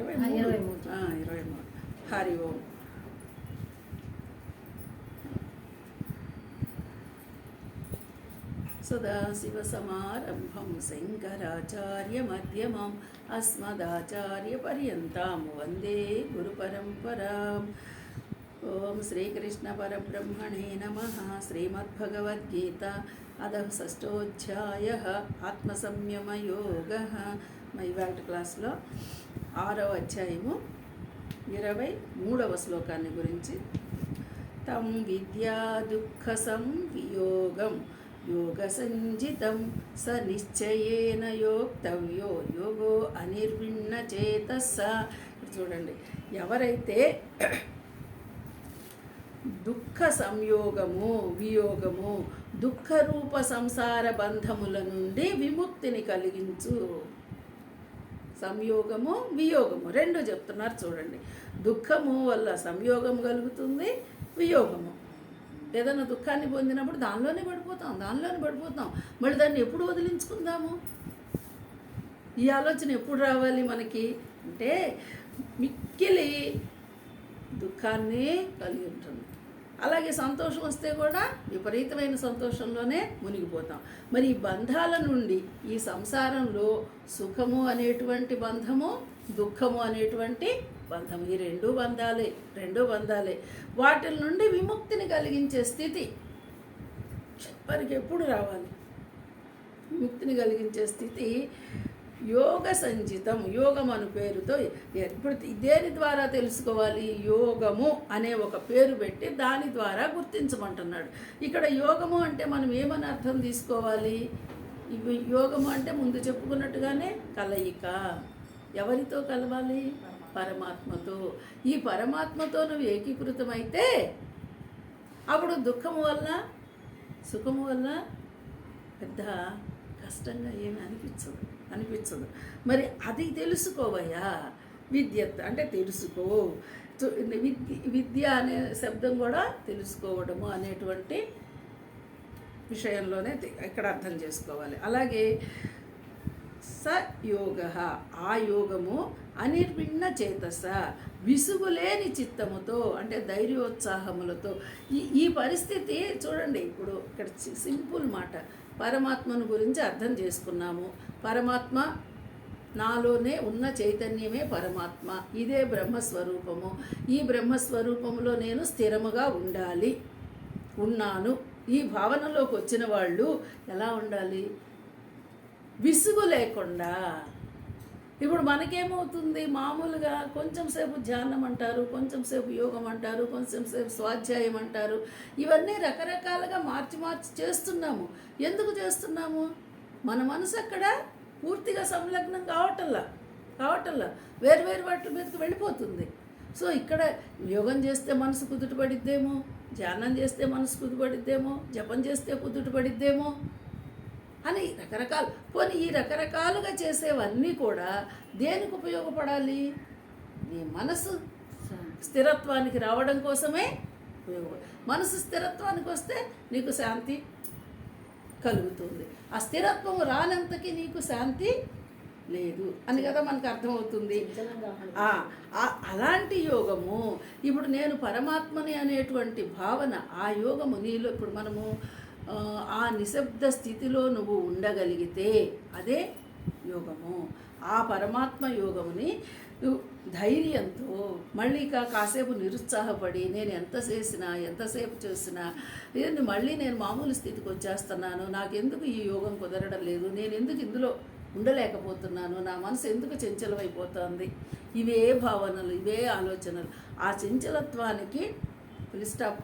23 హరి ఓం. సదాశివసమారంభం శంకరాచార్యమధ్యమం అస్మదాచార్యపర్యంతం వందే గురుపరంపరాం. ఓం శ్రీకృష్ణ పరబ్రహ్మణే నమః. శ్రీమద్భగవద్గీత అథ షష్ఠోధ్యాయః ఆత్మసంయమయోగః. ఇవాళ క్లాస్లో 6వ అధ్యాయము 23వ శ్లోకాన్ని గురించి. తం విద్యా దుఃఖ సంవియోగం యోగ సంజితం స నిశ్చయేన యోక్తవ్యో యోగో అనిర్విణ్ణ చేతస్స. చూడండి, ఎవరైతే దుఃఖ సంయోగము వియోగము దుఃఖరూప సంసార బంధముల నుండి విముక్తిని కలిగించు. సంయోగము వియోగము రెండు చెప్తున్నారు. చూడండి, దుఃఖము వల్ల సంయోగం కలుగుతుంది, వియోగము. ఏదైనా దుఃఖాన్ని పొందినప్పుడు దానిలోనే పడిపోతాం. మళ్ళీ దాన్ని ఎప్పుడు వదిలించుకుందాము? ఈ ఆలోచన ఎప్పుడు రావాలి మనకి అంటే మిక్కిలి దుఃఖాన్ని కలిగి ఉంటుంది. అలాగే సంతోషం వస్తే కూడా విపరీతమైన సంతోషంలోనే మునిగిపోతాం. మరి ఈ బంధాల నుండి, ఈ సంసారంలో సుఖము అనేటువంటి బంధము, దుఃఖము అనేటువంటి బంధము, ఈ రెండు బంధాలే. వాటి నుండి విముక్తిని కలిగించే స్థితి వారికి ఎప్పుడు రావాలి? విముక్తిని కలిగించే స్థితి యోగ సంజితం. యోగం అను పేరుతో ఇప్పుడు దేని ద్వారా తెలుసుకోవాలి? యోగము అనే ఒక పేరు పెట్టి దాని ద్వారా గుర్తించమంటున్నాడు. ఇక్కడ యోగము అంటే మనం ఏమని అర్థం తీసుకోవాలి? యోగము అంటే ముందు చెప్పుకున్నట్టుగానే కలయిక. ఎవరితో కలవాలి? పరమాత్మతో. ఈ పరమాత్మతో నువ్వు ఏకీకృతమైతే అప్పుడు దుఃఖము వల్ల సుఖము వల్ల పెద్ద కష్టంగా ఏమి అనిపించదు. మరి అది తెలుసుకోవయ్యా. విద్య అంటే తెలుసుకో. విద్య అనే శబ్దం కూడా తెలుసుకోవడము అనేటువంటి విషయంలోనే ఇక్కడ అర్థం చేసుకోవాలి. అలాగే సయోగ, ఆ యోగము అనిర్విణ్ణ చేతస, విసుగులేని చిత్తముతో అంటే ధైర్యోత్సాహములతో. ఈ పరిస్థితి చూడండి, ఇప్పుడు ఇక్కడ సింపుల్ మాట, పరమాత్మను గురించి అర్థం చేసుకున్నాము. పరమాత్మ నాలోనే ఉన్న చైతన్యమే పరమాత్మ, ఇదే బ్రహ్మస్వరూపము. ఈ బ్రహ్మస్వరూపంలో నేను స్థిరముగా ఉన్నాను. ఈ భావనలోకి వచ్చిన వాళ్ళు ఎలా ఉండాలి? విసుగు లేకుండా. ఇప్పుడు మనకేమవుతుంది? మామూలుగా కొంచెం సేపు ధ్యానం అంటారు, కొంచెం సేపు యోగం అంటారు, కొంచెం సేపు స్వాధ్యాయం అంటారు. ఇవన్నీ రకరకాలుగా మార్చి చేస్తున్నాము. ఎందుకు చేస్తున్నాము? మన మనసు అక్కడ పూర్తిగా సంలగ్నం కావటంలా వేరు వాటి మీదకి వెళ్ళిపోతుంది. సో ఇక్కడ యోగం చేస్తే మనసు కుదుటపడిద్దేమో, ధ్యానం చేస్తే మనసు కుదుటపడిద్దేమో, జపం చేస్తే కుదుటపడిద్దేమో అని రకరకాలు. పోనీ ఈ రకరకాలుగా చేసేవన్నీ కూడా దేనికి ఉపయోగపడాలి? నీ మనసు స్థిరత్వానికి రావడం కోసమే ఉపయోగపడాలి. మనసు స్థిరత్వానికి వస్తే నీకు శాంతి కలుగుతుంది. ఆ స్థిరత్వం రానంతకి నీకు శాంతి లేదు అని కదా మనకు అర్థమవుతుంది. అలాంటి యోగము ఇప్పుడు నేను పరమాత్మని అనేటువంటి భావన, ఆ యోగము నీలో ఇప్పుడు మనము ఆ నిశ్శబ్ద స్థితిలో నువ్వు ఉండగలిగితే అదే యోగము. ఆ పరమాత్మ యోగముని ధైర్యంతో మళ్ళీ కాసేపు నిరుత్సాహపడి నేను ఎంతసేపు చేసినా మళ్ళీ నేను మామూలు స్థితికి వచ్చేస్తున్నాను, నాకెందుకు ఈ యోగం కుదరడం లేదు, నేను ఎందుకు ఇందులో ఉండలేకపోతున్నాను, నా మనసు ఎందుకు చంచలమైపోతుంది, ఇవే భావనలు, ఇవే ఆలోచనలు. ఆ చంచలత్వానికి ఫుల్ స్టాప్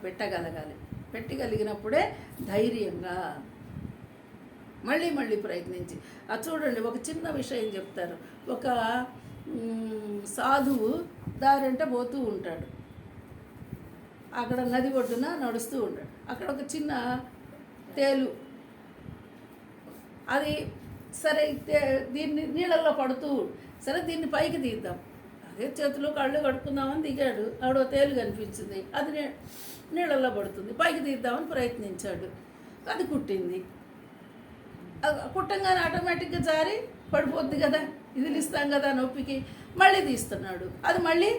పెట్టగలిగినప్పుడే ధైర్యంగా మళ్ళీ ప్రయత్నించి. అది చూడండి, ఒక చిన్న విషయం చెప్తారు. ఒక సాధువు దారంట పోతూ ఉంటాడు, అక్కడ నది ఒడ్డున నడుస్తూ ఉంటాడు. అక్కడ ఒక చిన్న తేలు, అది సరే దీన్ని నీళ్ళల్లో పడుతూ, సరే దీన్ని పైకి తీద్దాం, అదే చేతిలో కళ్ళు కడుక్కుందామని దిగాడు. ఆవిడ తేలు కనిపించింది, అది నీళ్ళల్లో పడుతుంది, పైకి తీద్దామని ప్రయత్నించాడు, అది కుట్టింది. కుట్టంగానే ఆటోమేటిక్గా జారి పడిపోద్ది కదా, ఇది ఇస్తాం కదా నొప్పికి, మళ్ళీ తీస్తున్నాడు, అది మళ్ళీ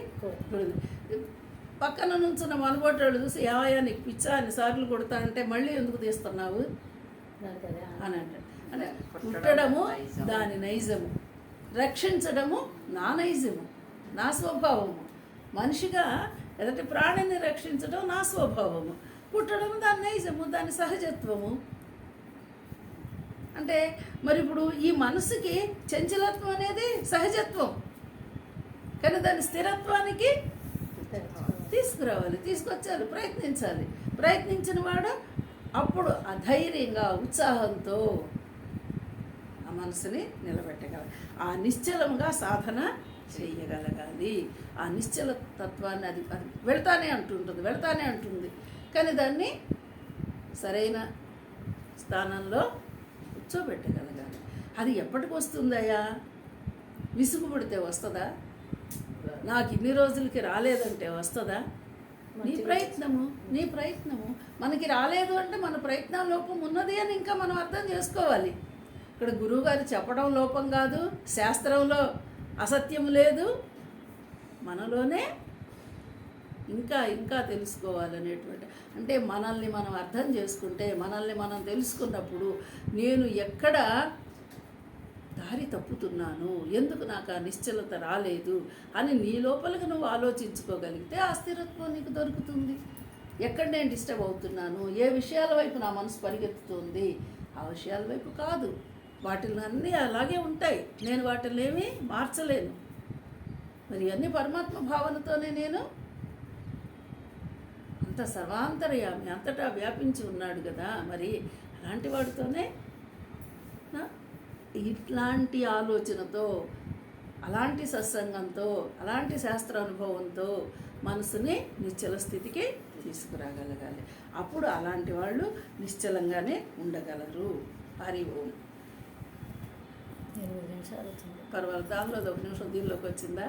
పక్కన నుంచున్న మనబోటాడు చూసి ఏమయ్యా నీకు పిచ్చా అన్నిసార్లు కొడతా అంటే మళ్ళీ ఎందుకు తీస్తున్నావు అని అంటాడు. అంటే పుట్టడము దాని నైజము, రక్షించడము నా నైజము, నా స్వభావము. మనిషిగా ఎదుటి ప్రాణిని రక్షించడం నా స్వభావము, పుట్టడము దాని నైజము, దాని సహజత్వము. అంటే మరి ఇప్పుడు ఈ మనసుకి చంచలత్వం అనేది సహజత్వం, కానీ దాని స్థిరత్వానికి తీసుకురావాలి, తీసుకొచ్చారు, ప్రయత్నించాలి. ప్రయత్నించిన వాడు అప్పుడు అధైర్యంగా ఉత్సాహంతో ఆ మనసుని నిలబెట్టగలగాలి, ఆ నిశ్చలంగా సాధన చేయగలగాలి. ఆ నిశ్చల తత్వాన్ని అది అది వెళ్తానే అంటుంది, కానీ దాన్ని సరైన స్థానంలో కూర్చోబెట్టగలగాలి. అది ఎప్పటికి వస్తుందయ్యా? విసుగు పుడితే వస్తుందా? నాకు ఇన్ని రోజులకి రాలేదంటే వస్తుందా? నీ ప్రయత్నము మనకి రాలేదు అంటే మన ప్రయత్నం లోపం ఉన్నది అని ఇంకా మనం అర్థం చేసుకోవాలి. ఇక్కడ గురువుగారు చెప్పడం లోపం కాదు, శాస్త్రంలో అసత్యం లేదు, మనలోనే ఇంకా ఇంకా తెలుసుకోవాలనేటువంటి, అంటే మనల్ని మనం అర్థం చేసుకుంటే, మనల్ని మనం తెలుసుకున్నప్పుడు నేను ఎక్కడ దారి తప్పుతున్నాను, ఎందుకు నాకు ఆ నిశ్చలత రాలేదు అని నీ లోపలికి నువ్వు ఆలోచించుకోగలిగితే ఆ స్థిరత్వం నీకు దొరుకుతుంది. ఎక్కడ నేను డిస్టర్బ్ అవుతున్నాను, ఏ విషయాల వైపు నా మనసు పరిగెత్తుతుంది, ఆ విషయాల వైపు కాదు, వాటిని అన్నీ అలాగే ఉంటాయి, నేను వాటిని ఏమీ మార్చలేను. మరి అన్ని పరమాత్మ భావనతోనే నేను అంత సర్వాంతర్యామి, అంతటా వ్యాపించి ఉన్నాడు కదా, మరి అలాంటి వాడితోనే ఇట్లాంటి ఆలోచనతో, అలాంటి సత్సంగంతో, అలాంటి శాస్త్రానుభవంతో మనసుని నిశ్చల స్థితికి తీసుకురాగలగాలి. అప్పుడు అలాంటి వాళ్ళు నిశ్చలంగానే ఉండగలరు. హరి ఓం. 8 నిమిషాలు వచ్చింది. పర్వాలేదు, దానిలో 1 నిమిషం దీనిలోకి వచ్చిందా?